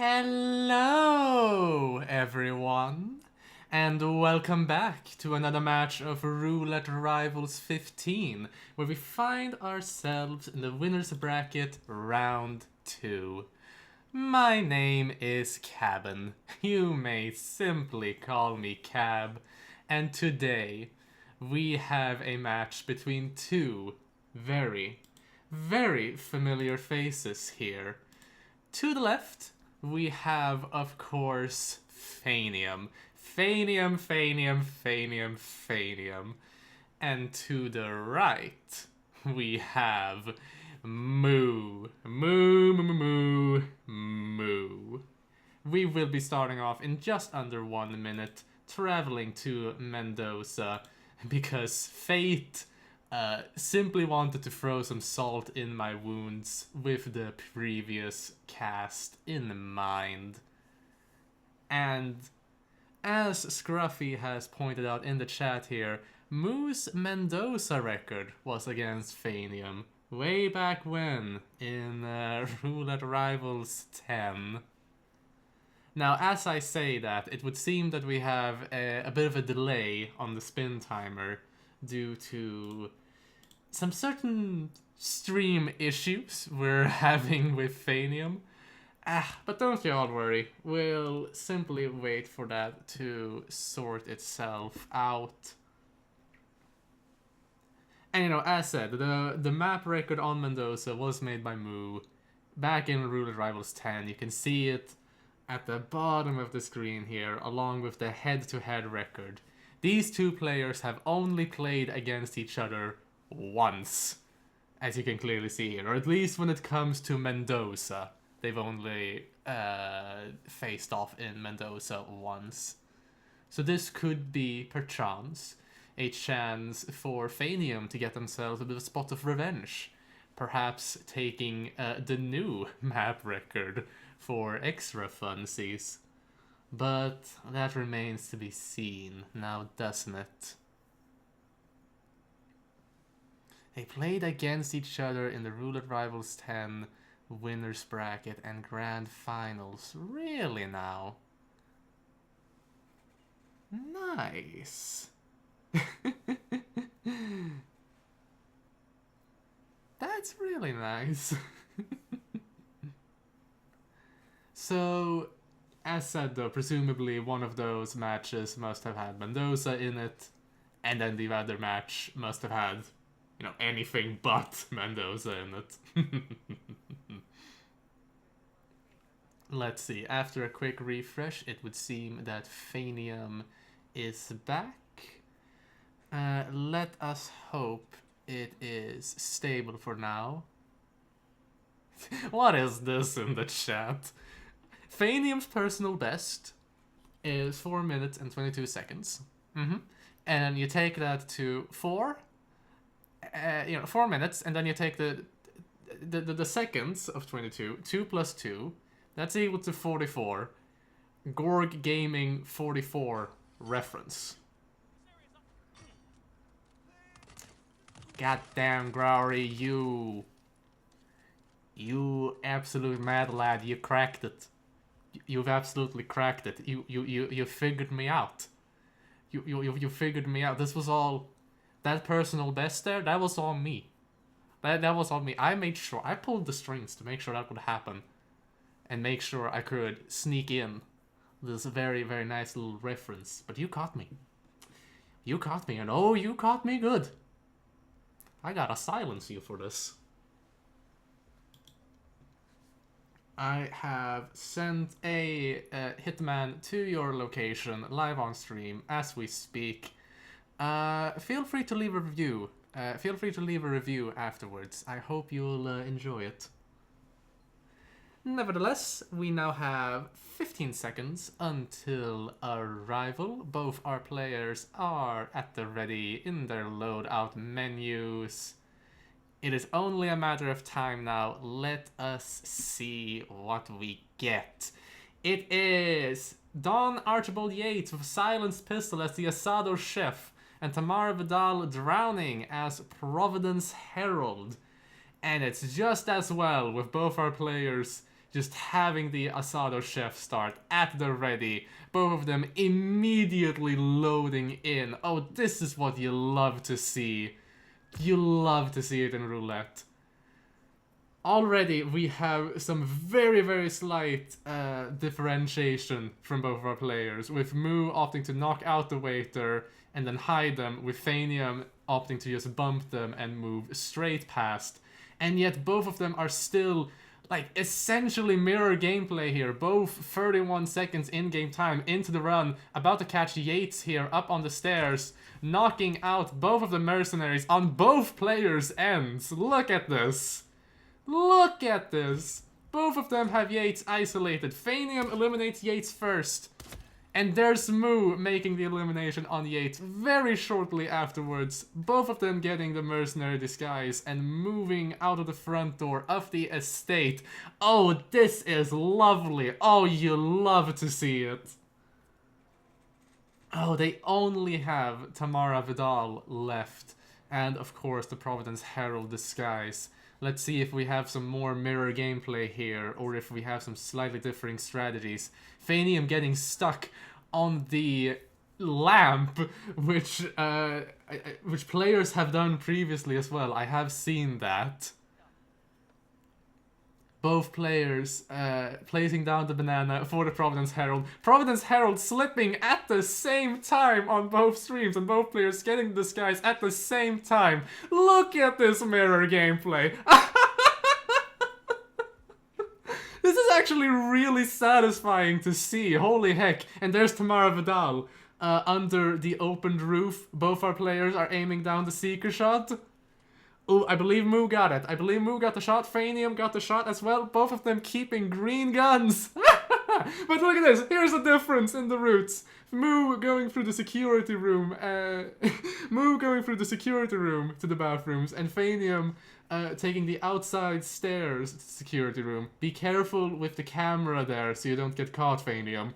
Hello, everyone, and welcome back to another match of Roulette Rivals 15, where we find ourselves in the winner's bracket round 2. My name is Cabin. You may simply call me Cab, and today we have a match between two very, very familiar faces here. To the left, we have, of course, Phanium. Phanium. And to the right, we have Moo. We will be starting off in just under 1 minute, traveling to Mendoza, because fate simply wanted to throw some salt in my wounds with the previous cast in mind. And as Scruffy has pointed out in the chat here, Moo's Mendoza record was against Phanium way back when in Roulette Rivals 10. Now, as I say that, it would seem that we have a bit of a delay on the spin timer due to some certain stream issues we're having with Phanium. But don't y'all worry, we'll simply wait for that to sort itself out. And you know, as said, the map record on Mendoza was made by Moo back in Roulette Rivals 10. You can see it at the bottom of the screen here, along with the head-to-head record. These two players have only played against each other once, as you can clearly see here, or at least when it comes to Mendoza. They've only faced off in Mendoza once. So this could be, perchance, a chance for Phanium to get themselves a bit of a spot of revenge. Perhaps taking the new map record for extra funsies. But that remains to be seen now, doesn't it? They played against each other in the Roulette Rivals 10 winners bracket and grand finals. Really now? Nice. That's really nice. So, as said though, presumably one of those matches must have had Mendoza in it, and then the other match must have had, you know, anything but Mendoza in it. Let's see, after a quick refresh, it would seem that Phanium is back. Let us hope it is stable for now. What is this in the chat? Phanium's personal best is 4 minutes and 22 seconds. And you take that to 4 minutes, and then you take the seconds of 22, 2 plus 2, that's equal to 44. Gorg Gaming 44 reference. Goddamn Growery, you absolute mad lad, you cracked it. You've absolutely cracked it. You figured me out. You figured me out. This was all, that personal best there, that was all me. That was all me. I made sure, I pulled the strings to make sure that would happen. And make sure I could sneak in this very, very nice little reference. But you caught me. You caught me, and oh, you caught me good. I gotta silence you for this. I have sent a hitman to your location live on stream as we speak. Feel free to leave a review. Feel free to leave a review afterwards. I hope you'll enjoy it. Nevertheless, we now have 15 seconds until arrival. Both our players are at the ready in their loadout menus. It is only a matter of time now. Let us see what we get. It is Don Archibald Yates with Silenced Pistol as the Asado Chef, and Tamara Vidal Drowning as Providence Herald. And it's just as well with both our players just having the Asado chef start at the ready, both of them immediately loading in. Oh, this is what you love to see. You love to see it in roulette. Already we have some very, very slight differentiation from both of our players, with Mu opting to knock out the waiter and then hide them, with Phanium opting to just bump them and move straight past. And yet both of them are still, like, essentially mirror gameplay here. Both 31 seconds in-game time into the run, about to catch Yates here up on the stairs, knocking out both of the mercenaries on both players' ends. Look at this. Look at this! Both of them have Yates isolated. Phanium eliminates Yates first. And there's Mu making the elimination on Yates very shortly afterwards. Both of them getting the mercenary disguise and moving out of the front door of the estate. Oh, this is lovely. Oh, you love to see it. Oh, they only have Tamara Vidal left. And of course the Providence Herald disguise. Let's see if we have some more mirror gameplay here, or if we have some slightly differing strategies. Phanium getting stuck on the lamp, which players have done previously as well. I have seen that. Both players placing down the banana for the Providence Herald. Providence Herald slipping at the same time on both streams, and both players getting the disguise at the same time. Look at this mirror gameplay. This is actually really satisfying to see. Holy heck. And there's Tamara Vidal under the opened roof. Both our players are aiming down the seeker shot. Oh, I believe Mu got it. I believe Mu got the shot. Phanium got the shot as well. Both of them keeping green guns. But look at this. Here's the difference in the routes. Mu going through the security room. Mu going through the security room to the bathrooms. And Phanium taking the outside stairs to the security room. Be careful with the camera there so you don't get caught, Phanium.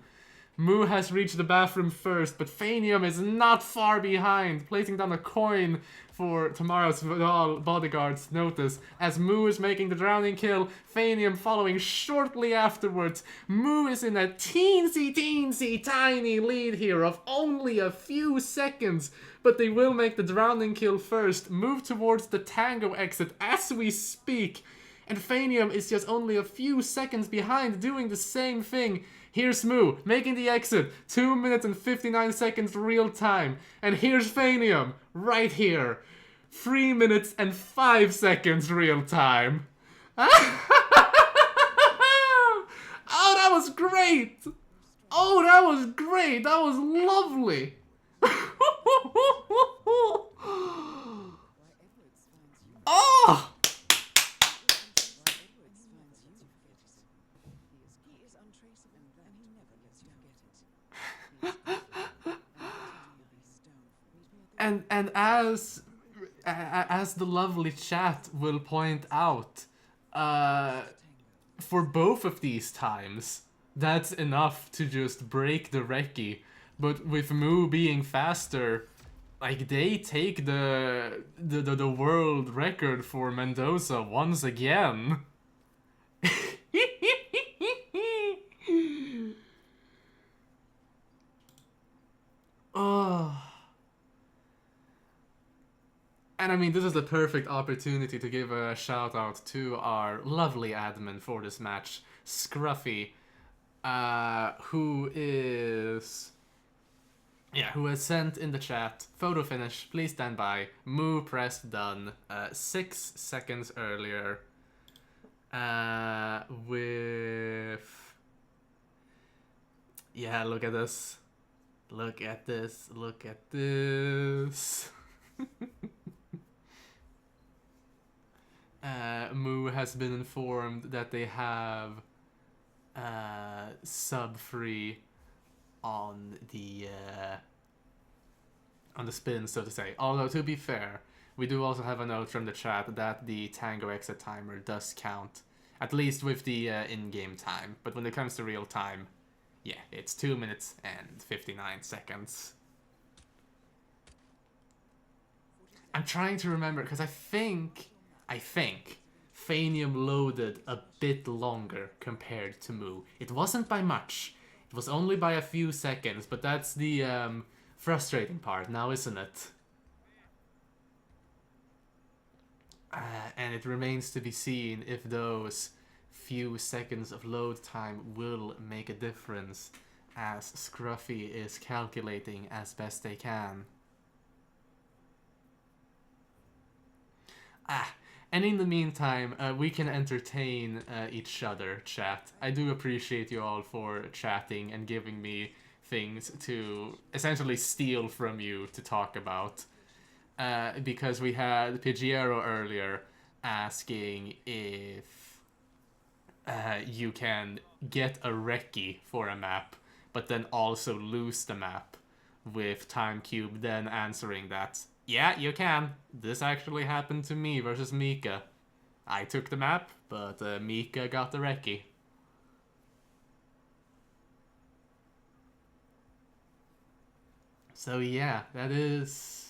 Mu has reached the bathroom first, but Phanium is not far behind, placing down a coin for Tamara's bodyguard's notice. As Mu is making the drowning kill, Phanium following shortly afterwards. Mu is in a teensy tiny lead here of only a few seconds, but they will make the drowning kill first, move towards the Tango exit as we speak, and Phanium is just only a few seconds behind doing the same thing. Here's Mu, making the exit, 2 minutes and 59 seconds real time. And here's Phanium, right here, 3 minutes and 5 seconds real time. Oh, that was great! Oh, that was great! That was lovely! Oh! And as the lovely chat will point out, for both of these times, that's enough to just break the recce. But with Mu being faster, like, they take the world record for Mendoza once again. Oh. And I mean, this is the perfect opportunity to give a shout out to our lovely admin for this match, Scruffy, who has sent in the chat, photo finish, please stand by, Mu pressed done, 6 seconds earlier, with, yeah, look at this, look at this, look at this. Mu has been informed that they have sub free on the spin, so to say. Although, to be fair, we do also have a note from the chat that the Tango exit timer does count, at least with the in-game time. But when it comes to real time, yeah, it's 2 minutes and 59 seconds. I'm trying to remember, because I think Phanium loaded a bit longer compared to Moo. It wasn't by much. It was only by a few seconds, but that's the frustrating part now, isn't it? And it remains to be seen if those few seconds of load time will make a difference, as Scruffy is calculating as best they can. And in the meantime, we can entertain each other, chat. I do appreciate you all for chatting and giving me things to essentially steal from you to talk about. Because we had Pidgeotto earlier asking if you can get a Reki for a map, but then also lose the map with Time Cube, then answering that, yeah, you can. This actually happened to me versus Mika. I took the map, but Mika got the Reki. So yeah, that is...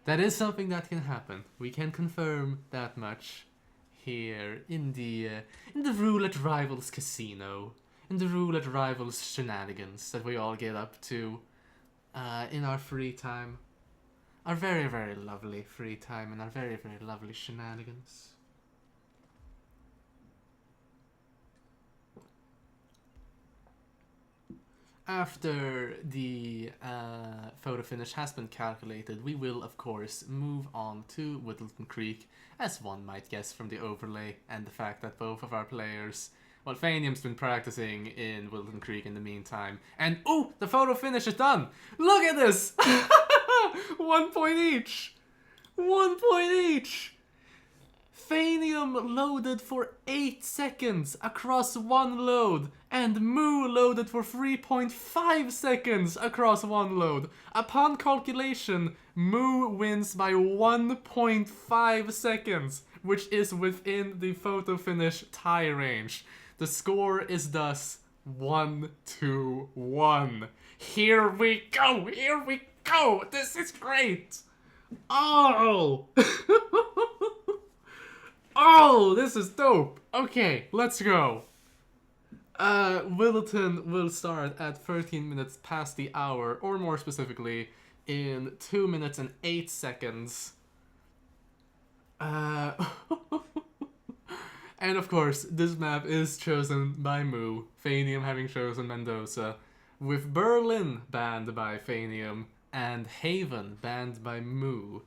that is something that can happen. We can confirm that much here in the Roulette Rivals casino. In the Roulette Rivals shenanigans that we all get up to in our free time. Our very, very lovely free time and our very, very lovely shenanigans. After the photo finish has been calculated, we will of course move on to Whittleton Creek, as one might guess from the overlay and the fact that both of our players, well, Phanium's been practicing in Whittleton Creek in the meantime, and oh, the photo finish is done! Look at this! 1 point each! 1 point each! Phanium loaded for 8 seconds across one load, and Moo loaded for 3.5 seconds across one load. Upon calculation, Moo wins by 1.5 seconds, which is within the photo finish tie range. The score is thus 1-1. Here we go! Here we go! This is great! Oh! Oh, this is dope. Okay, let's go. Whittleton will start at 13 minutes past the hour, or more specifically, in 2 minutes and 8 seconds. And of course, this map is chosen by Moo, Phanium having chosen Mendoza, with Berlin banned by Phanium, and Haven banned by Moo.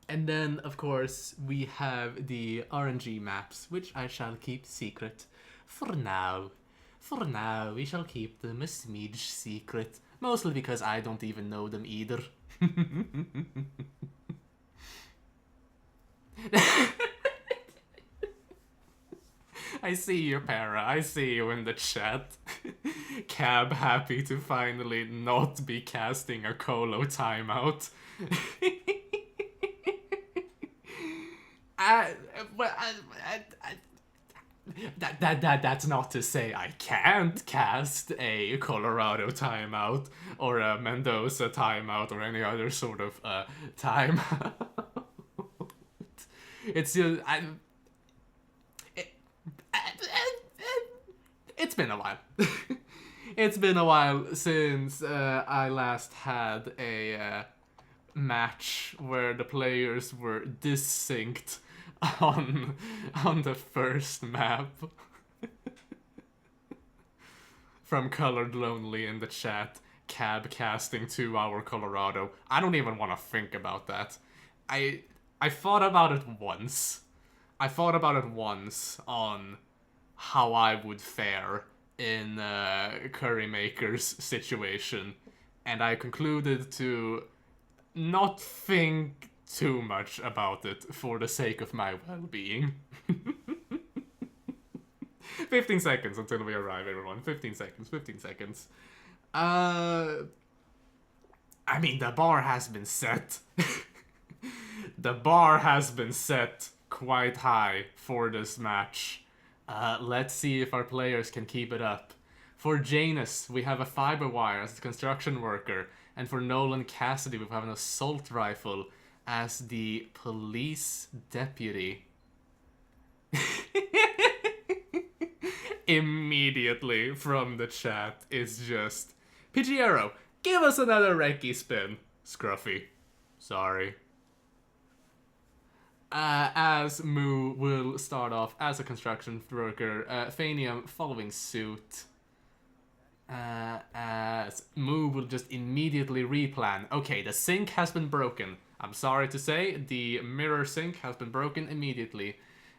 And then, of course, we have the RNG maps, which I shall keep secret for now. For now, we shall keep them a smidge secret, mostly because I don't even know them either. I see you, Para. I see you in the chat. Cab happy to finally not be casting a Colo timeout. That's not to say I can't cast a Colorado timeout or a Mendoza timeout or any other sort of timeout. It's just it's been a while. It's been a while since I last had a match where the players were dissynced on the first map. From Colored Lonely in the chat, Cab casting 2-hour Colorado. I don't even want to think about that. I thought about it once. I thought about it once on how I would fare in Currymaker's situation, and I concluded to not think too much about it for the sake of my well-being. 15 seconds until we arrive, everyone. 15 seconds, 15 seconds. I mean, the bar has been set. The bar has been set quite high for this match. Let's see if our players can keep it up. For Janus, we have a fiber wire as a construction worker. And for Nolan Cassidy, we have an assault rifle as the police deputy immediately from the chat is just, Pidgeotto, give us another Reiki spin. Scruffy. Sorry. As Moo will start off as a construction worker, Phanium following suit. As Moo will just immediately replan. Okay, the sink has been broken. I'm sorry to say, the mirror sink has been broken immediately.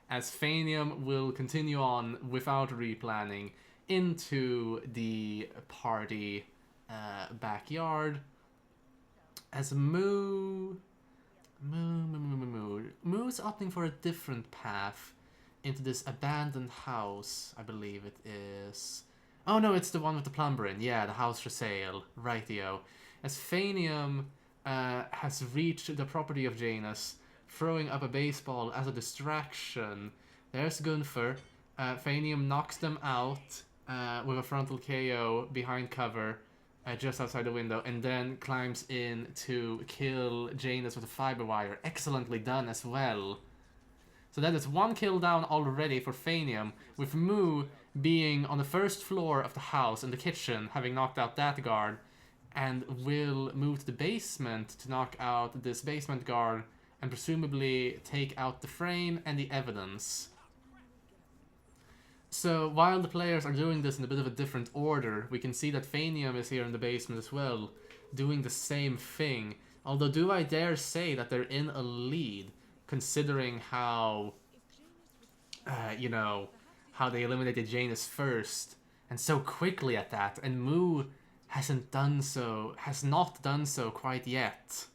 As Phanium will continue on without replanning into the party backyard. As Moo's opting for a different path into this abandoned house, I believe it is. Oh no, it's the one with the plumber in. Yeah, the house for sale. Rightio. As Phanium has reached the property of Janus, throwing up a baseball as a distraction. There's Gunther. Phanium knocks them out with a frontal KO behind cover. Just outside the window, and then climbs in to kill Janus with a fiber wire. Excellently done as well. So that is one kill down already for Phanium, with Moo being on the first floor of the house in the kitchen, having knocked out that guard, and will move to the basement to knock out this basement guard and presumably take out the frame and the evidence. So while the players are doing this in a bit of a different order, we can see that Phanium is here in the basement as well, doing the same thing. Although, do I dare say that they're in a lead, considering how, you know, how they eliminated Janus first, and so quickly at that, and Moo has not done so quite yet.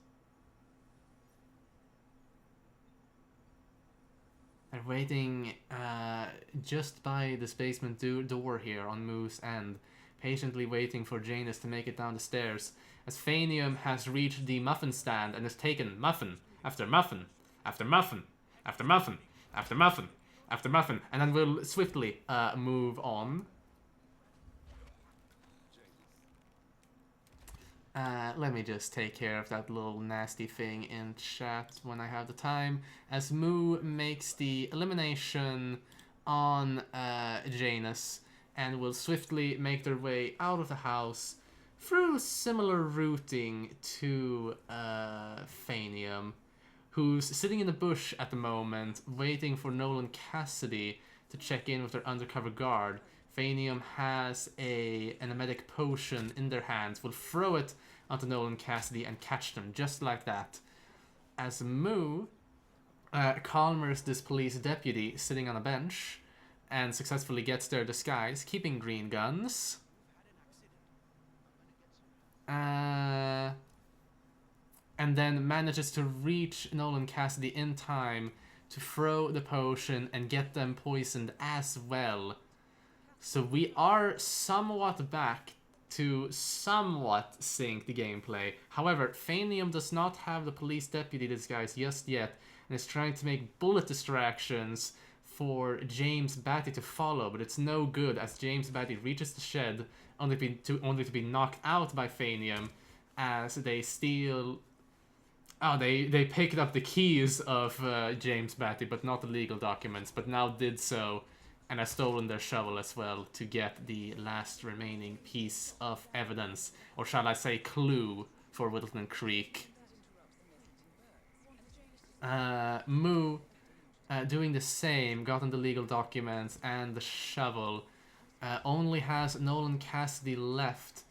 They're waiting just by this basement door here on Moo's end, patiently waiting for Janus to make it down the stairs, as Phanium has reached the muffin stand and has taken muffin after muffin after muffin after muffin after muffin after muffin, and then we'll swiftly move on. Let me just take care of that little nasty thing in chat when I have the time. As Moo makes the elimination on Janus and will swiftly make their way out of the house through similar routing to Phanium, who's sitting in the bush at the moment, waiting for Nolan Cassidy to check in with their undercover guard. Phanium has an emetic potion in their hands, will throw it onto Nolan Cassidy and catch them just like that. As Moo calmers this police deputy sitting on a bench and successfully gets their disguise, keeping green guns. And then manages to reach Nolan Cassidy in time to throw the potion and get them poisoned as well. So we are somewhat back to somewhat sync the gameplay. However, Phanium does not have the police deputy disguise just yet, and is trying to make bullet distractions for James Batty to follow, but it's no good as James Batty reaches the shed only to be knocked out by Phanium as they steal... Oh, they picked up the keys of James Batty, but not the legal documents, but now did so and has stolen their shovel as well to get the last remaining piece of evidence, or shall I say clue, for Whittleton Creek. Moo, doing the same, gotten the legal documents and the shovel, only has Nolan Cassidy left,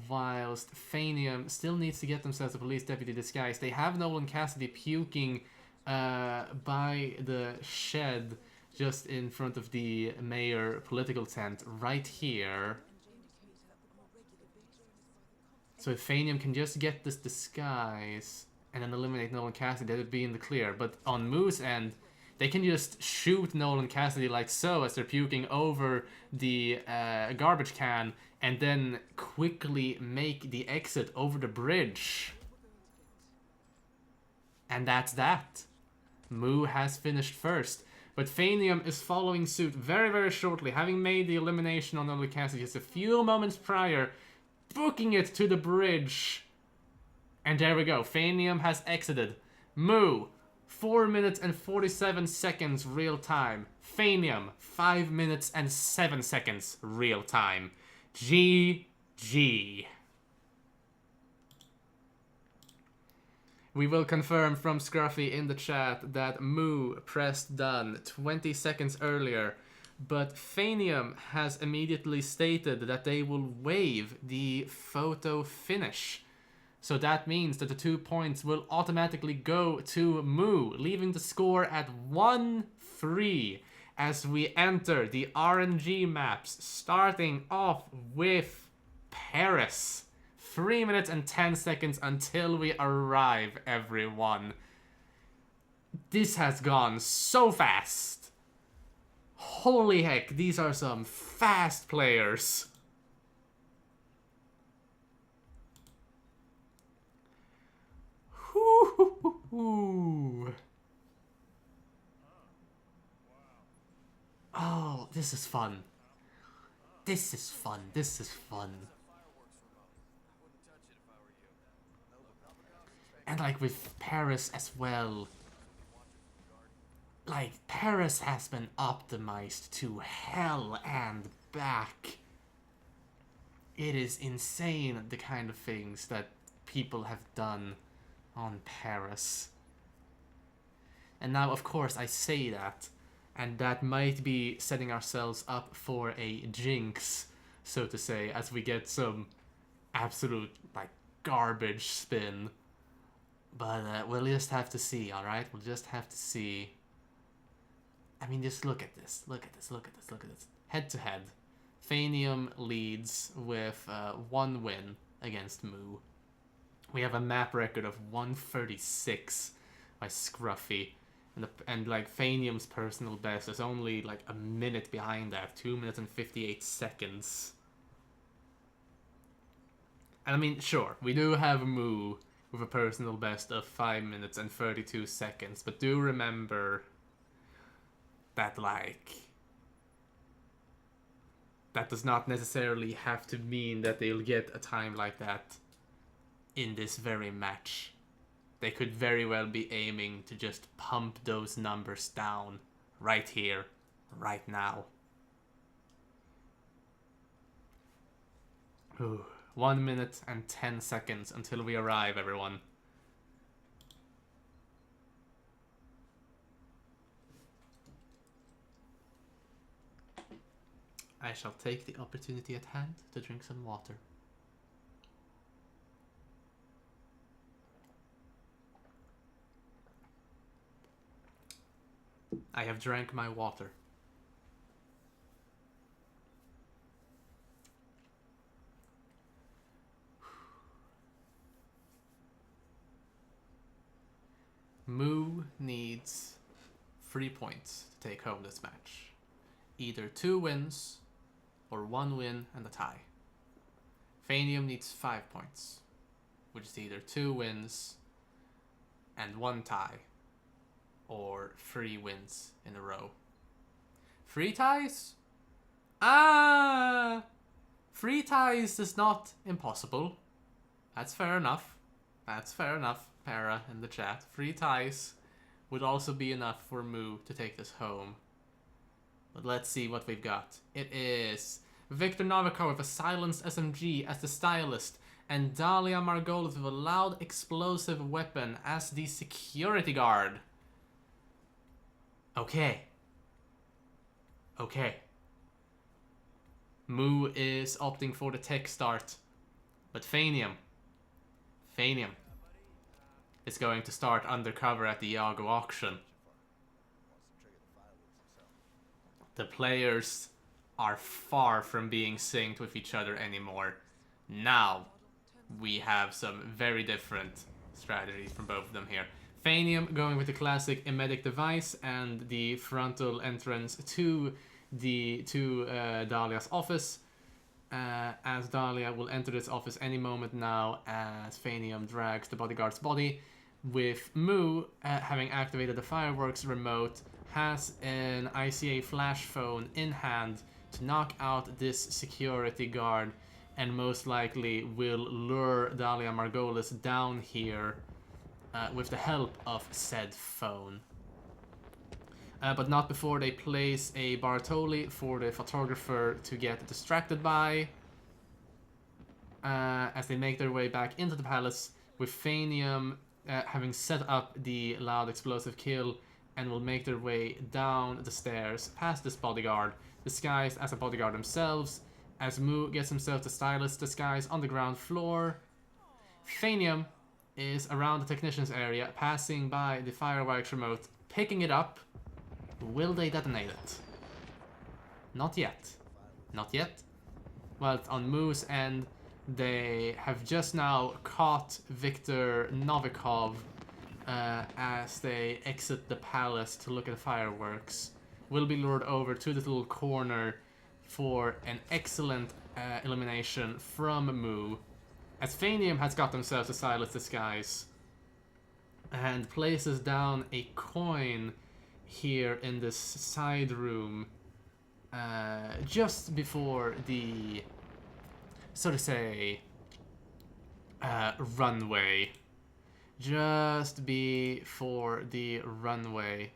whilst Phanium still needs to get themselves a police deputy disguise. They have Nolan Cassidy puking by the shed just in front of the mayor political tent right here. So if Phanium can just get this disguise and then eliminate Nolan Cassidy, they would be in the clear. But on Moo's end, they can just shoot Nolan Cassidy like so as they're puking over the garbage can and then quickly make the exit over the bridge. And that's that. Moo has finished first. But Phanium is following suit very, very shortly, having made the elimination on Nolan Cassidy just a few moments prior, booking it to the bridge. And there we go. Phanium has exited. Moo, 4 minutes and 47 seconds real time. Phanium, 5 minutes and 7 seconds real time. GG. We will confirm from Scruffy in the chat that Moo pressed done 20 seconds earlier, but Phanium has immediately stated that they will waive the photo finish. So that means that the 2 points will automatically go to Moo, leaving the score at 1-3 as we enter the RNG maps, starting off with Paris. 3 minutes and 10 seconds until we arrive, everyone. This has gone so fast. Holy heck, these are some fast players. Oh, this is fun. This is fun. This is fun. And like with Paris as well. Like, Paris has been optimized to hell and back. It is insane the kind of things that people have done on Paris. And now, of course, I say that, and that might be setting ourselves up for a jinx, so to say, as we get some absolute, like, garbage spin. But we'll just have to see, alright? We'll just have to see. I mean, just look at this. Look at this, look at this, look at this. Head to head. Phanium leads with 1 win against Moo. We have a map record of 136 by Scruffy. And like, Phanium's personal best is only like a minute behind that. 2 minutes and 58 seconds. And I mean, sure, we do have Moo with a personal best of 5 minutes and 32 seconds. But do remember that, like, that does not necessarily have to mean that they'll get a time like that in this very match. They could very well be aiming to just pump those numbers down right here, right now. Ooh, 1 minute and 10 seconds until we arrive, everyone. I shall take the opportunity at hand to drink some water. I have drank my water. Moo needs 3 points to take home this match. Either 2 wins or 1 win and a tie. Phanium needs 5 points, which is either 2 wins and 1 tie, or 3 wins in a row. 3 ties? 3 ties is not impossible. That's fair enough. That's fair enough, Para in the chat. 3 ties would also be enough for Moo to take this home. But let's see what we've got. It is Victor Novikov with a silenced SMG as the stylist, and Dalia Margolis with a loud explosive weapon as the security guard. Okay. Okay. Moo is opting for the tech start, but Phanium is going to start undercover at the Iago auction. The players are far from being synced with each other anymore. Now, we have some very different strategies from both of them here. Phanium going with the classic emetic device and the frontal entrance to Dalia's office. As Dalia will enter this office any moment now as Phanium drags the bodyguard's body, with Moo having activated the fireworks remote, has an ICA flash phone in hand to knock out this security guard and most likely will lure Dahlia Margolis down here with the help of said phone. But not before they place a Bartoli for the photographer to get distracted by. As they make their way back into the palace, with Phanium having set up the loud explosive kill, and will make their way down the stairs past this bodyguard, disguised as a bodyguard themselves, as Mu gets himself the stylist disguise on the ground floor. Phanium is around the technician's area, passing by the fireworks remote, picking it up. Will they detonate it? Not yet. Not yet. Well, on Mu's end, they have just now caught Viktor Novikov as they exit the palace to look at the fireworks. Will be lured over to the little corner for an excellent elimination from Mu, as Phanium has got themselves a silent disguise and places down a coin here in this side room just before the, so to say, runway. Just before the runway.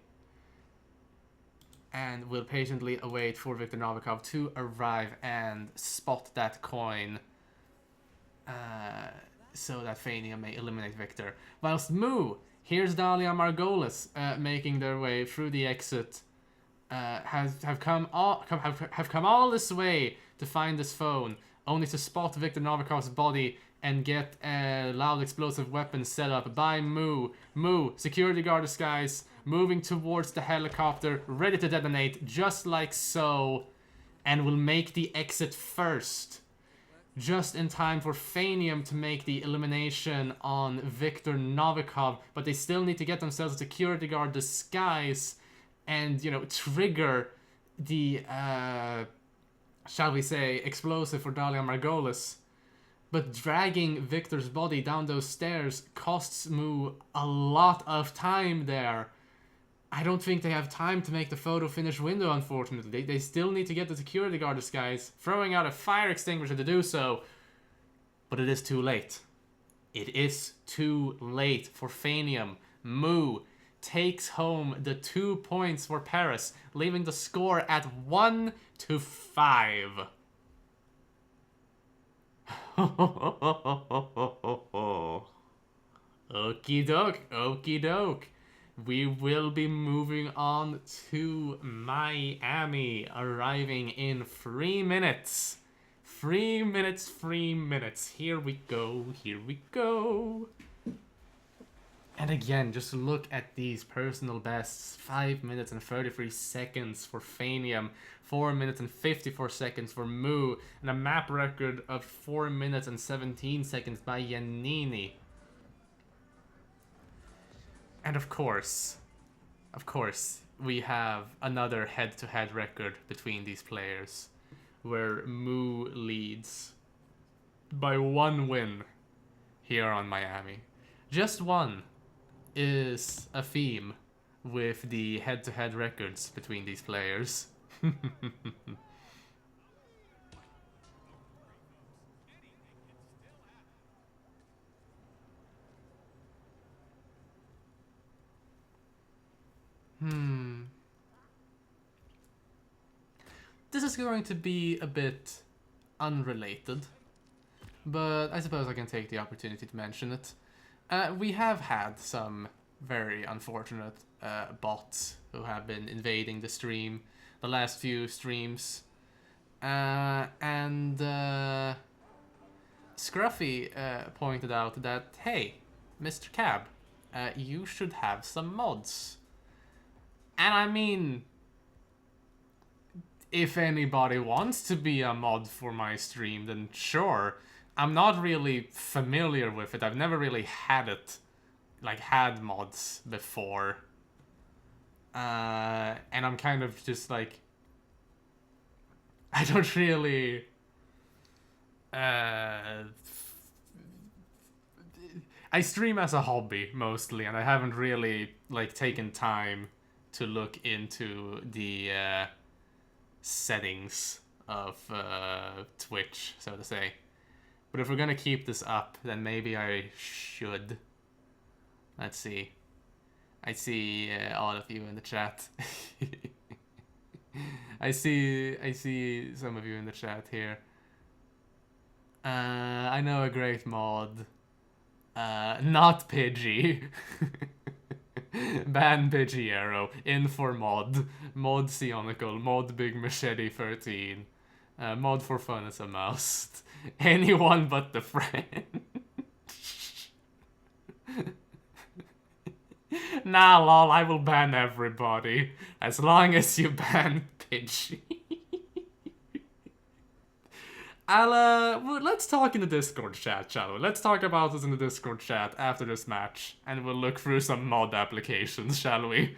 And will patiently await for Viktor Novikov to arrive and spot that coin so that Phanium may eliminate Viktor. Whilst Mu, here's Dahlia Margolis making their way through the exit. Have come all this way to find this phone, only to spot Viktor Novikov's body and get a loud explosive weapon set up by Mu. Mu, security guard disguise, moving towards the helicopter, ready to detonate, just like so, and will make the exit first. Just in time for Phanium to make the elimination on Viktor Novikov, but they still need to get themselves a security guard disguise and, you know, trigger the, shall we say, explosive for Dahlia Margolis. But dragging Viktor's body down those stairs costs Mu a lot of time there. I don't think they have time to make the photo finish window, unfortunately. They still need to get the security guard disguise, throwing out a fire extinguisher to do so. But it is too late. It is too late for Phanium. Mu takes home the 2 points for Paris, leaving the score at 1-5. Okie doke, okie doke. We will be moving on to Miami, arriving in 3 minutes. 3 minutes, 3 minutes. Here we go, here we go. And again, just look at these personal bests. 5 minutes and 33 seconds for Phanium. 4 minutes and 54 seconds for Mu. And a map record of 4 minutes and 17 seconds by Giannini. And of course, we have another head-to-head record between these players, where Mu leads by 1 win here on Miami. Just one is a theme with the head-to-head records between these players. This is going to be a bit unrelated, but I suppose I can take the opportunity to mention it. We have had some very unfortunate bots who have been invading the stream the last few streams. And Scruffy pointed out that, hey, Mr. Cab, you should have some mods. And I mean, if anybody wants to be a mod for my stream, then sure. I'm not really familiar with it. I've never really had it, like, had mods before. And I'm kind of just like, I don't really... I stream as a hobby, mostly, and I haven't really, like, taken time to look into the settings of Twitch, so to say. But if we're gonna keep this up, then maybe I should. Let's see. I see all of you in the chat. I see some of you in the chat here. I know a great mod. Not Pidgey. Ban Pidgey Arrow. In for mod. Mod Sionical. Mod Big Machete 13. Mod for fun as a mouse. Anyone but the friend. Nah, lol, I will ban everybody. As long as you ban Pidgey. Let's talk in the Discord chat, shall we? Let's talk about this in the Discord chat after this match, and we'll look through some mod applications, shall we?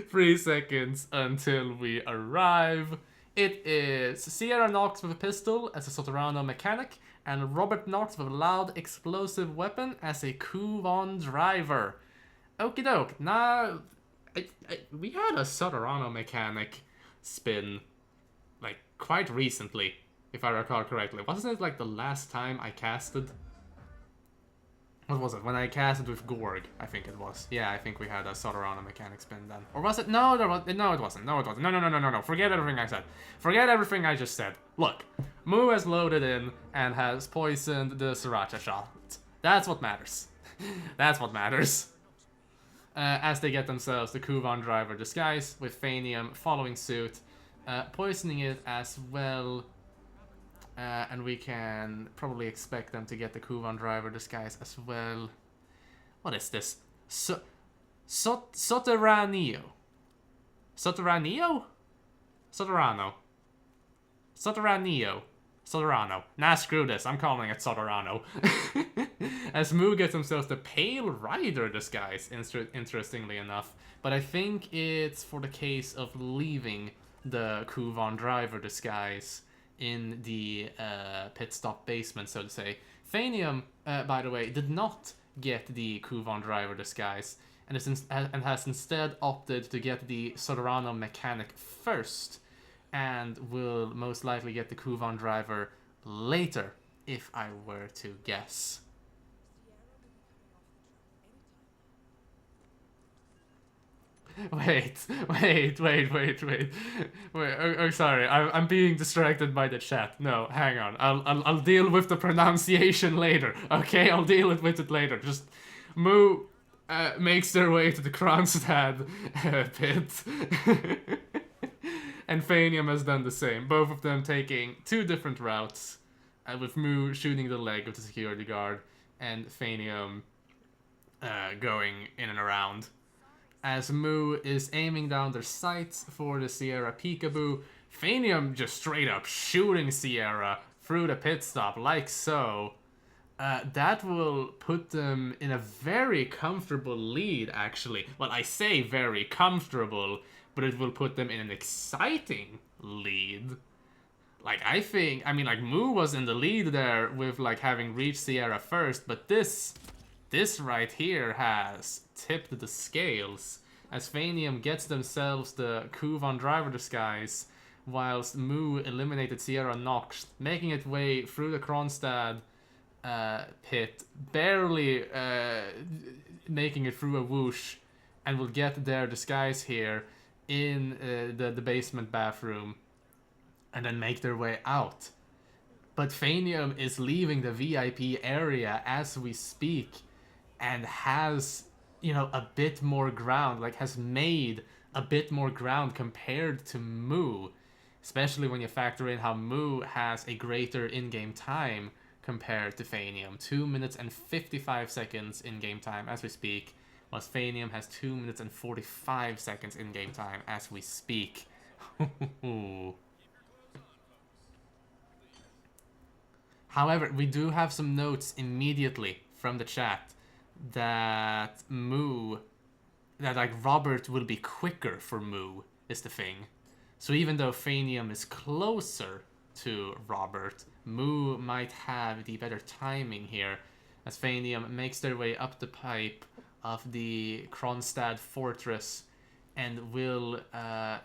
3 seconds until we arrive. It is Sierra Knox with a pistol as a Soterano mechanic, and Robert Knox with a loud explosive weapon as a Kuvon driver. Okie doke. Now, we had a Soterano mechanic spin like quite recently, if I recall correctly. Wasn't it like the last time I casted? What was it? When I casted with Gorg, I think it was. Yeah, I think we had a Soterano mechanic spin then. Or was it? No, it wasn't. No, it wasn't. No. Forget everything I said. Forget everything I just said. Look, Moo has loaded in and has poisoned the Sriracha shot. That's what matters. That's what matters. As they get themselves the Kuvon driver disguise, with Phanium following suit. Poisoning it as well, and we can probably expect them to get the Kuvon driver disguise as well. What is this? Soterano. Soterano? Soterano. Soterano. Nah, screw this. I'm calling it Soterano. As Moo gets himself the Pale Rider disguise, interestingly enough. But I think it's for the case of leaving the Kuvon driver disguise in the pit stop basement, so to say. Phanium, by the way, did not get the Kuvon driver disguise and has instead opted to get the Soterano mechanic first, and will most likely get the Kuvon driver later, if I were to guess. Wait. Oh, sorry. I'm being distracted by the chat. No, hang on. I'll deal with the pronunciation later. Okay, I'll deal with it later. Just Moo makes their way to the Kronstadt pit. And Phanium has done the same. Both of them taking 2 different routes, with Moo shooting the leg of the security guard, and Phanium going in and around. As Moo is aiming down their sights for the Sierra Peekaboo, Phanium just straight up shooting Sierra through the pit stop, like so. That will put them in a very comfortable lead, actually. Well, I say very comfortable, but it will put them in an exciting lead. Like, I mean, like, Moo was in the lead there with, like, having reached Sierra first, but this right here has tipped the scales, as Phanium gets themselves the Kuvon driver disguise, whilst Moo eliminated Sierra Knox, making its way through the Kronstadt pit, barely making it through a whoosh, and will get their disguise here in the basement bathroom, and then make their way out. But Phanium is leaving the VIP area as we speak, and has, you know, a bit more ground, like has made a bit more ground compared to Moo, especially when you factor in how Moo has a greater in-game time compared to Phanium. 2 minutes and 55 seconds in-game time as we speak, whilst Phanium has 2 minutes and 45 seconds in-game time as we speak. However, we do have some notes immediately from the chat that like Robert will be quicker for Moo, is the thing. So even though Phanium is closer to Robert, Moo might have the better timing here, as Phanium makes their way up the pipe of the Kronstadt fortress and will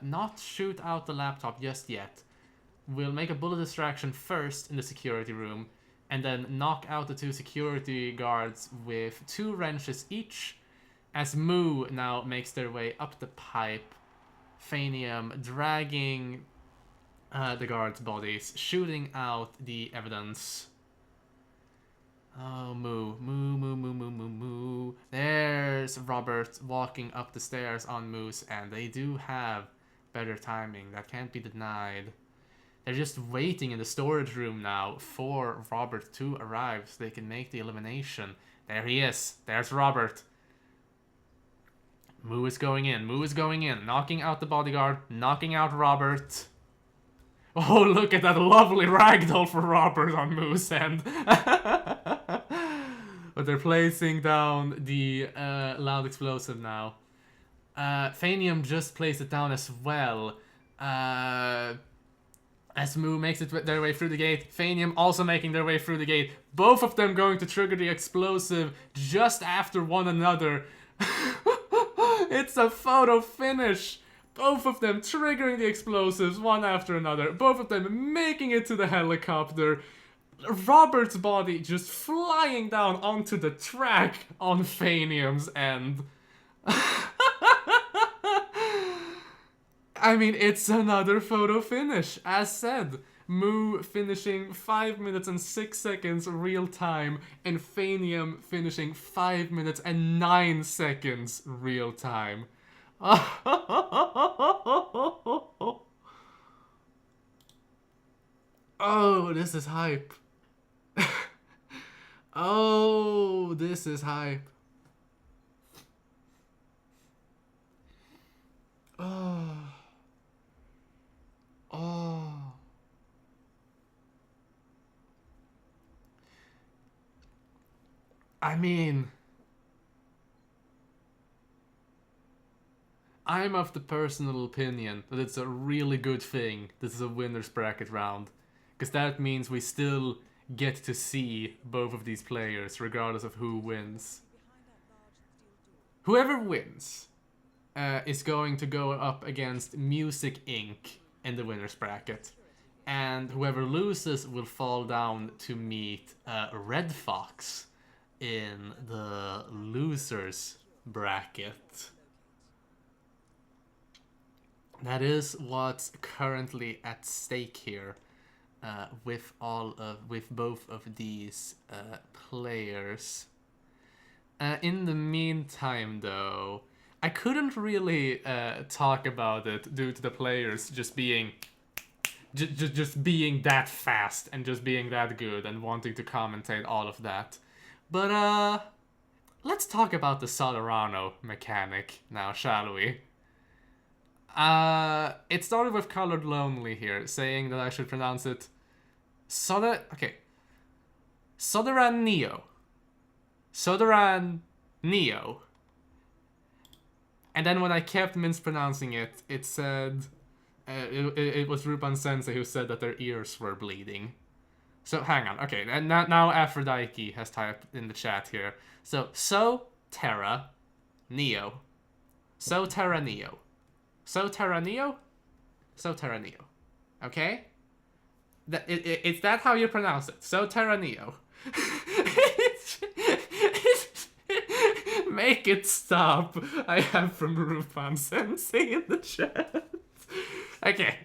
not shoot out the laptop just yet, will make a bullet distraction first in the security room, and then knock out the 2 security guards with 2 wrenches each, as Moo now makes their way up the pipe, Phanium dragging the guards' bodies, shooting out the evidence. Oh, Moo, Moo, Moo, Moo, Moo, Moo, Moo. There's Robert walking up the stairs on Moo's, and they do have better timing. That can't be denied. They're just waiting in the storage room now for Robert to arrive so they can make the elimination. There he is. There's Robert. Moo is going in. Moo is going in. Knocking out the bodyguard. Knocking out Robert. Oh, look at that lovely ragdoll for Robert on Moo's end. But they're placing down the loud explosive now. Phanium just placed it down as well. As Moo makes it their way through the gate, Phanium also making their way through the gate. Both of them going to trigger the explosive just after one another. It's a photo finish. Both of them triggering the explosives one after another. Both of them making it to the helicopter. Robert's body just flying down onto the track on Phanium's end. I mean, it's another photo finish. As said, Moo finishing 5 minutes and 6 seconds real time, and Phanium finishing 5 minutes and 9 seconds real time. Oh, this is hype. Oh, this is hype. Oh. Oh. I mean, I'm of the personal opinion that it's a really good thing this is a winner's bracket round, because that means we still get to see both of these players regardless of who wins. Whoever wins is going to go up against Music Inc. in the winner's bracket, and whoever loses will fall down to meet Red Fox in the loser's bracket. That is what's currently at stake here with both of these players. In the meantime, though, I couldn't really talk about it due to the players just being just being that fast and just being that good and wanting to commentate all of that. But let's talk about the Soderano mechanic now, shall we? It started with Colored Lonely here, saying that I should pronounce it Soderan Neo. Soderan Neo. And then when I kept mispronouncing it, it said... it was Rupan Sensei who said that their ears were bleeding. So, hang on. Okay, and now Aphrodite has typed in the chat here. So Terra Neo. So Terra Neo. So Terra Neo? So Terra Neo. Okay? Is that how you pronounce it? So Terra Neo. Make it stop. I have from Rupan Sensei in the chat. Okay.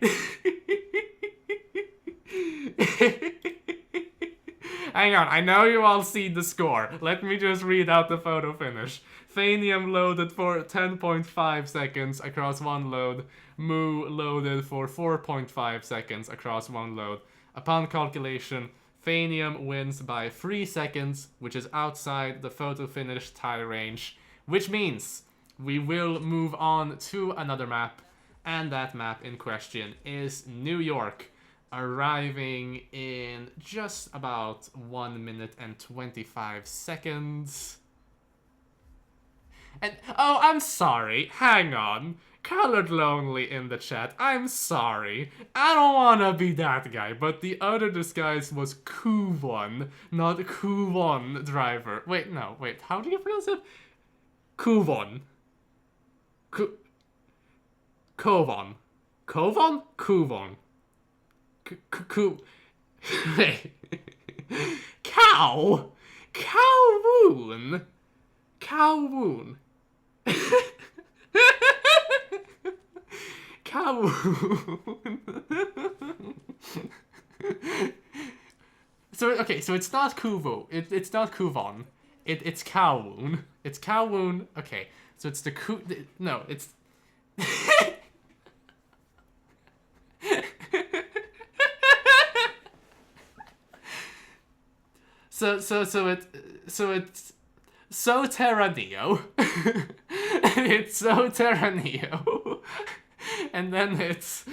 Hang on, I know you all see the score. Let me just read out the photo finish. Phanium loaded for 10.5 seconds across one load. Moo loaded for 4.5 seconds across one load. Upon calculation, Phanium wins by 3 seconds, which is outside the photo finish tie range, which means we will move on to another map, and that map in question is New York, arriving in just about 1 minute and 25 seconds. And, oh, I'm sorry, hang on. Colored Lonely in the chat, I'm sorry. I don't wanna be that guy, but the other disguise was Kuvon, not Kuvon Driver. Wait, how do you pronounce it? Kuvon. Kovon. Kovon? Kuvon. Wait. Cow? Cow-woon? Cow-woon. Cow-woon. So, okay, so it's not Kuvo. It's not Kuvon. It's Cow-woon. It's Cow-woon. Okay, so it's the no, it's... So it's So Terraneo. It's So Terraneo. And then it's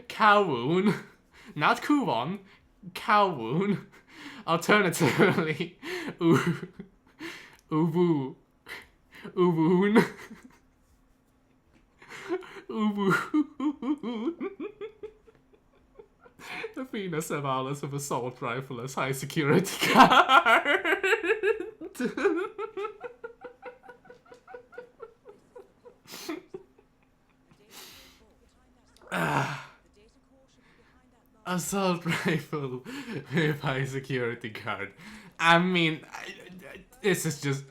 Kowloon. Not Kuvon. Kowloon. Alternatively, Ubu. Uboon. Uboon. Athena Savalas of assault rifle as high security guard. Assault rifle with high security guard. I mean, this is just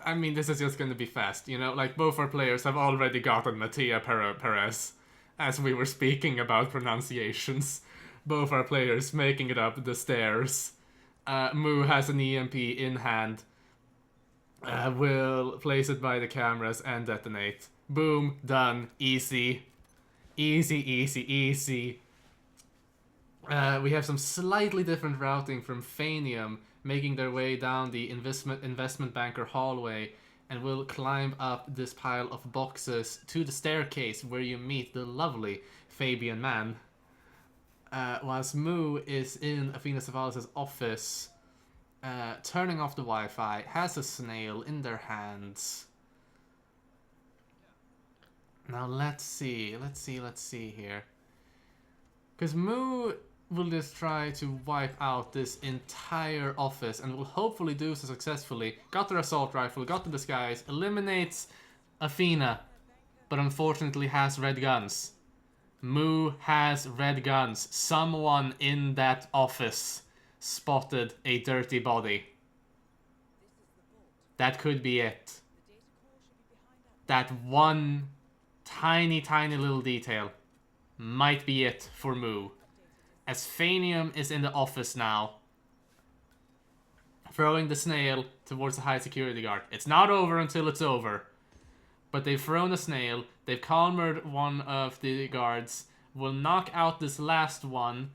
gonna be fast, you know? Like, both our players have already gotten Mattia Perez, as we were speaking about pronunciations. Both our players making it up the stairs. Moo has an EMP in hand. Will place it by the cameras and detonate. Boom, done, easy. Easy, easy, easy. We have some slightly different routing from Phanium, making their way down the investment banker hallway, and will climb up this pile of boxes to the staircase where you meet the lovely Fabian Man. Whilst Moo is in Athena Savalas' office, turning off the Wi-Fi, has a snail in their hands. Now let's see here. Because Moo will just try to wipe out this entire office and will hopefully do so successfully. Got their assault rifle, got the disguise, eliminates Athena, but unfortunately has red guns. Moo has red guns. Someone in that office spotted a dirty body. That could be it. That one tiny little detail might be it for Moo. As Phanium is in the office now, throwing the snail towards the high security guard. It's not over until it's over. But they've thrown a snail, they've calmered one of the guards, will knock out this last one,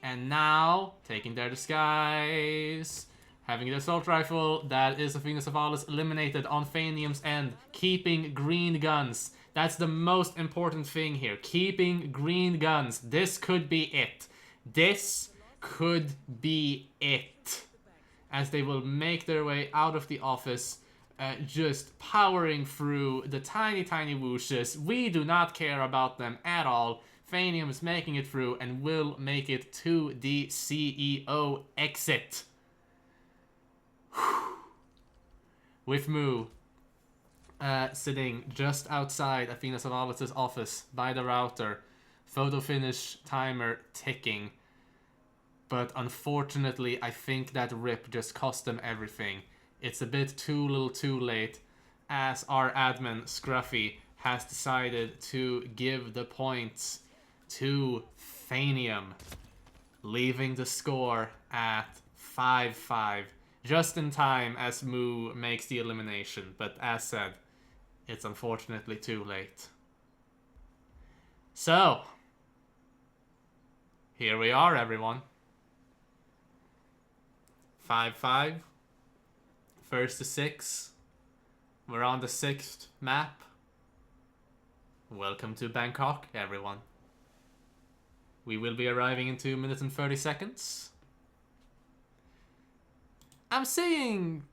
and now, taking their disguise, having the assault rifle, that is Athena Savalas eliminated on Phanium's end, keeping green guns. That's the most important thing here, keeping green guns. This could be it. This could be it. As they will make their way out of the office, just powering through the tiny whooshes. We do not care about them at all. Phanium is making it through and will make it to the CEO exit. With Moo sitting just outside Athena Savalas' office by the router. Photo finish timer ticking. But unfortunately, I think that rip just cost them everything. It's a bit too little too late, as our admin, Scruffy, has decided to give the points to Phanium, leaving the score at 5-5, just in time as Moo makes the elimination. But as said, it's unfortunately too late. So, here we are, everyone. 5-5. First to 6. We're on the 6th map. Welcome to Bangkok, everyone. We will be arriving in 2 minutes and 30 seconds. I'm seeing...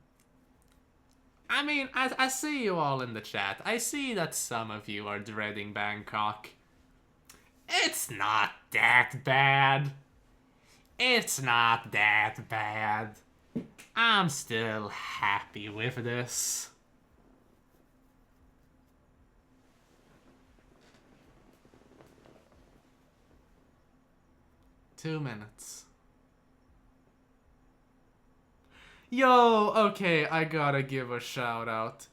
I mean, I see you all in the chat. I see that some of you are dreading Bangkok. It's not that bad. It's not that bad. I'm still happy with this. 2 minutes. Yo, okay, I gotta give a shout out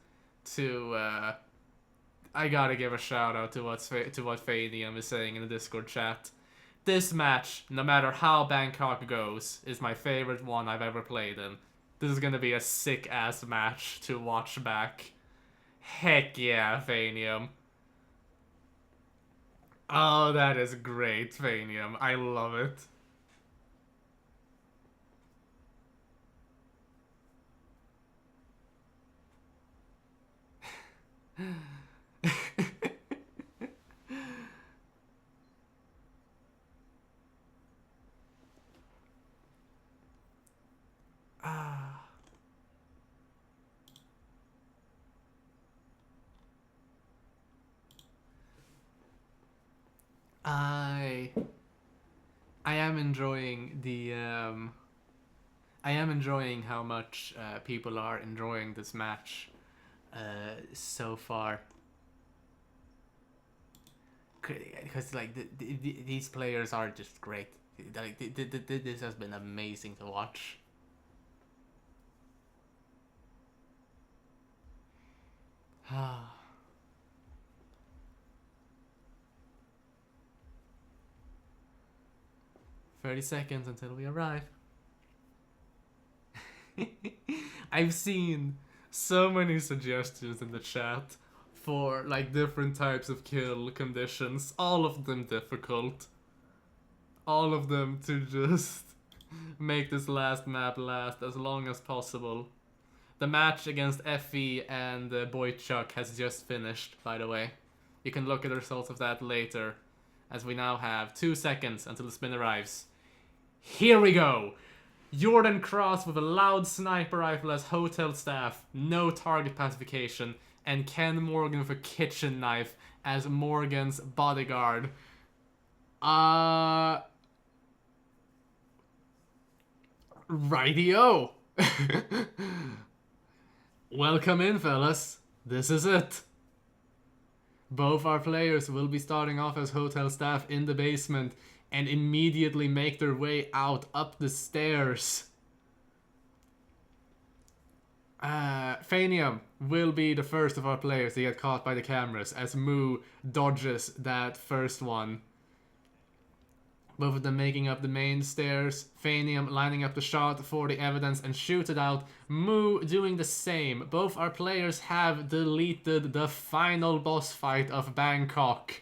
to what Phanium is saying in the Discord chat. This match, no matter how Bangkok goes, is my favorite one I've ever played in. This is gonna be a sick ass match to watch back. Heck yeah, Phanium. Oh, that is great, Phanium. I love it. I am enjoying the I am enjoying how much people are enjoying this match so far. Because like these players are just great. Like this has been amazing to watch. Ah. 30 seconds until we arrive. I've seen so many suggestions in the chat for like different types of kill conditions, all of them difficult. All of them to just make this last map last as long as possible. The match against Effie and Boychuk has just finished, by the way. You can look at the results of that later, as we now have 2 seconds until the spin arrives. Here we go! Jordan Cross with a loud sniper rifle as hotel staff, no target pacification, and Ken Morgan with a kitchen knife as Morgan's bodyguard. Rightio! Welcome in, fellas. This is it. Both our players will be starting off as hotel staff in the basement and immediately make their way out up the stairs. Phanium will be the first of our players to get caught by the cameras as Moo dodges that first one. Both of them making up the main stairs. Phanium lining up the shot for the evidence and shoot it out. Moo doing the same. Both our players have deleted the final boss fight of Bangkok,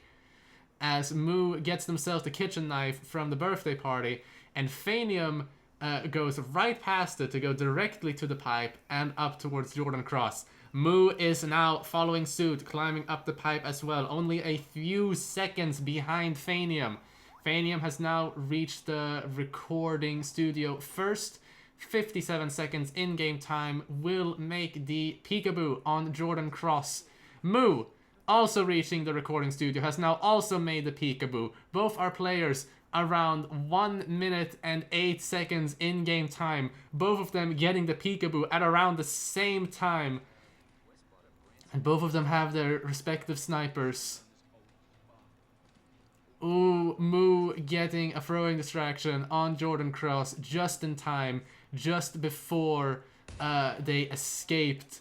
as Moo gets themselves the kitchen knife from the birthday party, and Phanium goes right past it to go directly to the pipe and up towards Jordan Cross. Moo is now following suit, climbing up the pipe as well, only a few seconds behind Phanium. Phanium has now reached the recording studio first. 57 seconds in-game time will make the peekaboo on Jordan Cross. Moo, also reaching the recording studio, has now also made the peekaboo. Both are players around 1 minute and 8 seconds in-game time. Both of them getting the peekaboo at around the same time. And both of them have their respective snipers. Ooh, Moo getting a throwing distraction on Jordan Cross just in time, just before they escaped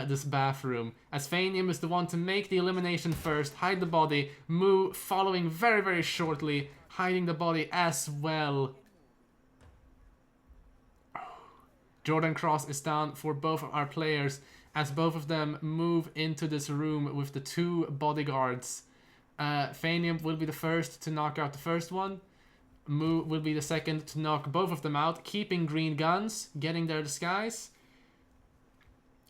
this bathroom. As Phanium is the one to make the elimination first, hide the body. Moo following very, very shortly, hiding the body as well. Jordan Cross is down for both of our players as both of them move into this room with the 2 bodyguards. Phanium will be the first to knock out the first one. Moo will be the second to knock both of them out, keeping green guns, getting their disguise.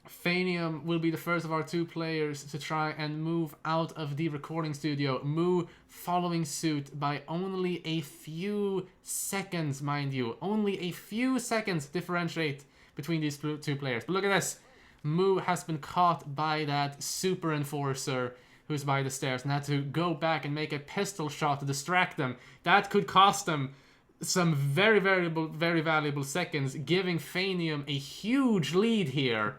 Phanium will be the first of our 2 players to try and move out of the recording studio. Moo following suit by only a few seconds, mind you. Only a few seconds differentiate between these 2 players. But look at this. Moo has been caught by that super enforcer who's by the stairs and had to go back and make a pistol shot to distract them. That could cost them some very valuable seconds, giving Phanium a huge lead here.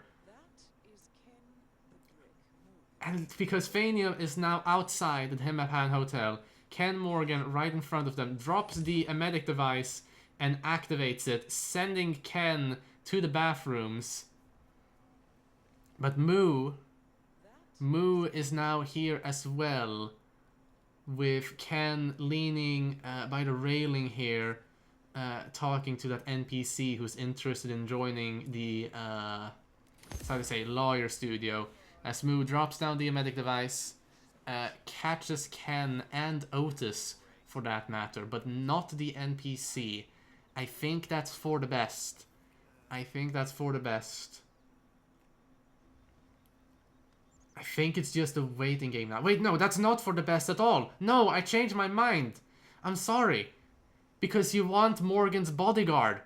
And because Phanium is now outside the Himapan Hotel, Ken Morgan right in front of them drops the emetic device and activates it, sending Ken to the bathrooms. But Moo is now here as well, with Ken leaning by the railing here, talking to that NPC who's interested in joining the, how to say, lawyer studio. As Moo drops down the emetic device, catches Ken and Otis, for that matter, but not the NPC. I think that's for the best. I think that's for the best. I think it's just a waiting game now. Wait, no, that's not for the best at all. No, I changed my mind. I'm sorry. Because you want Morgan's bodyguard.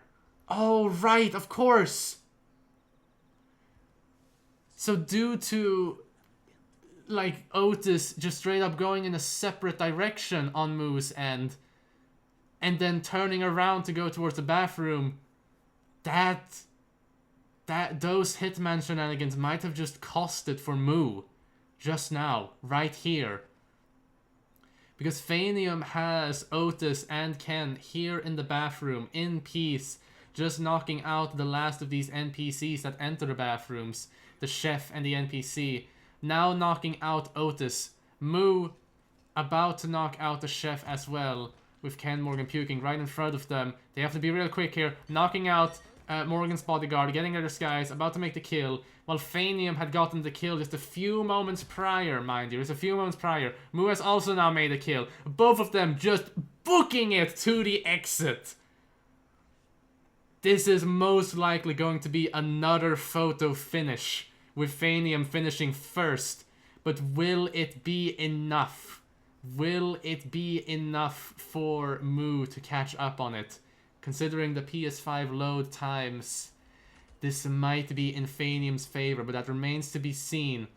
Oh, right, of course. So due to, like, Otis just straight up going in a separate direction on Moo's end, and then turning around to go towards the bathroom, those Hitman shenanigans might have just cost it for Moo. Just now. Right here. Because Phanium has Otis and Ken here in the bathroom, in peace, just knocking out the last of these NPCs that enter the bathrooms. The chef and the NPC. Now knocking out Otis. Moo about to knock out the chef as well, with Ken Morgan puking right in front of them. They have to be real quick here. Knocking out Morgan's bodyguard, getting their disguise, about to make the kill, while Phanium had gotten the kill just a few moments prior, mind you. Just a few moments prior. Moo has also now made a kill. Both of them just booking it to the exit. This is most likely going to be another photo finish, with Phanium finishing first. But will it be enough? Will it be enough for Moo to catch up on it? Considering the PS5 load times, this might be in Phanium's favor, but that remains to be seen.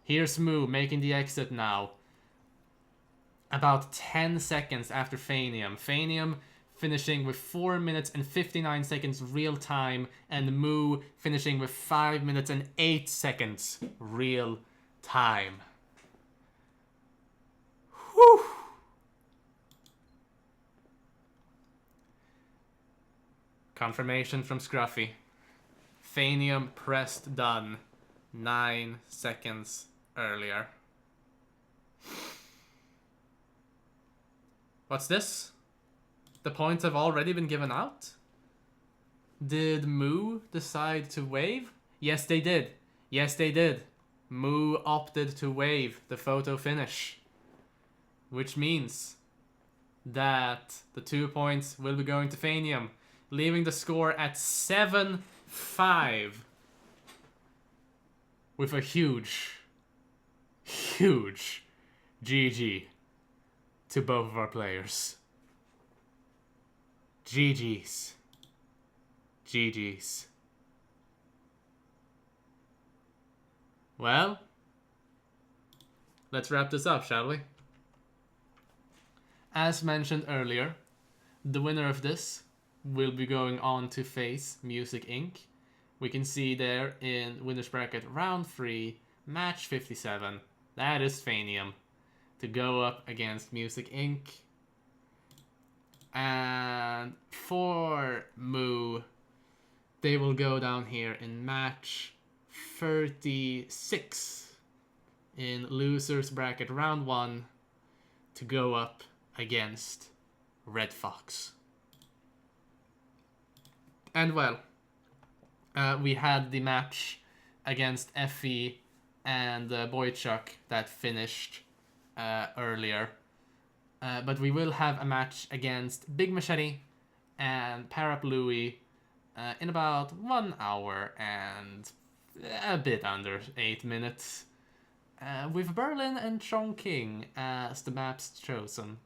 Here's Moo making the exit now. About 10 seconds after Phanium. Phanium finishing with 4 minutes and 59 seconds real time, and Moo finishing with 5 minutes and 8 seconds real time. Whew! Confirmation from Scruffy. Phanium pressed done 9 seconds earlier. What's this? The points have already been given out? Did Moo decide to waive? Yes, they did. Yes, they did. Moo opted to waive the photo finish. Which means that the 2 points will be going to Phanium, leaving the score at 7-5. With a huge GG to both of our players. GG's. GG's. Well, let's wrap this up, shall we? As mentioned earlier, the winner of this will be going on to face Music Inc. We can see there in winner's bracket round 3, match 57. That is Phanium to go up against Music Inc. And for Moo, they will go down here in match 36 in loser's bracket round 1 to go up against Red Fox. And well, we had the match against Effie and Boychuk that finished earlier. But we will have a match against Big Machete and Parap Louie in about 1 hour and a bit under 8 minutes. With Berlin and Chongqing as the maps chosen.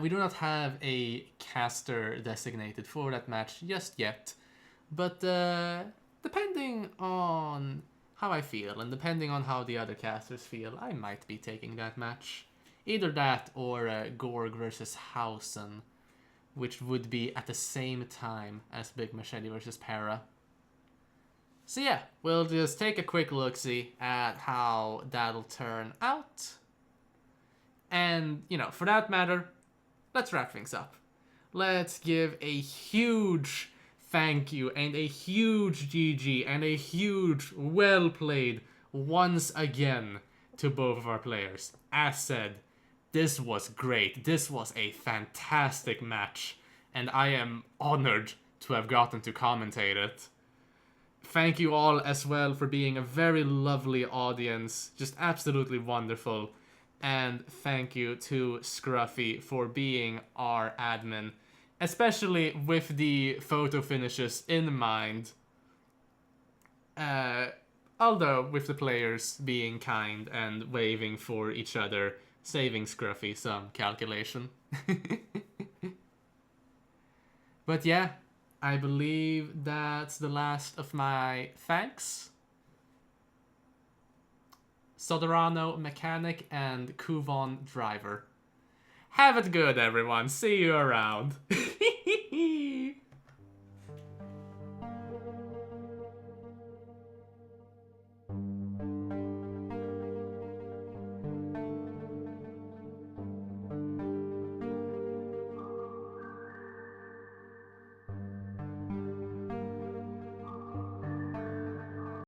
We do not have a caster designated for that match just yet, but depending on how I feel and depending on how the other casters feel, I might be taking that match. Either that or Gorg versus Hausen, which would be at the same time as Big Machete versus Para. So yeah, we'll just take a quick look-see at how that'll turn out. And, you know, for that matter, let's wrap things up. Let's give a huge thank you and a huge GG and a huge well played once again to both of our players. As said, this was great. This was a fantastic match, and I am honored to have gotten to commentate it. Thank you all as well for being a very lovely audience, just absolutely wonderful. And thank you to Scruffy for being our admin, especially with the photo finishes in mind. Although with the players being kind and waving for each other, saving Scruffy some calculation. But yeah, I believe that's the last of my thanks. Soderano Mechanic and Kuvon Driver. Have it good, everyone. See you around.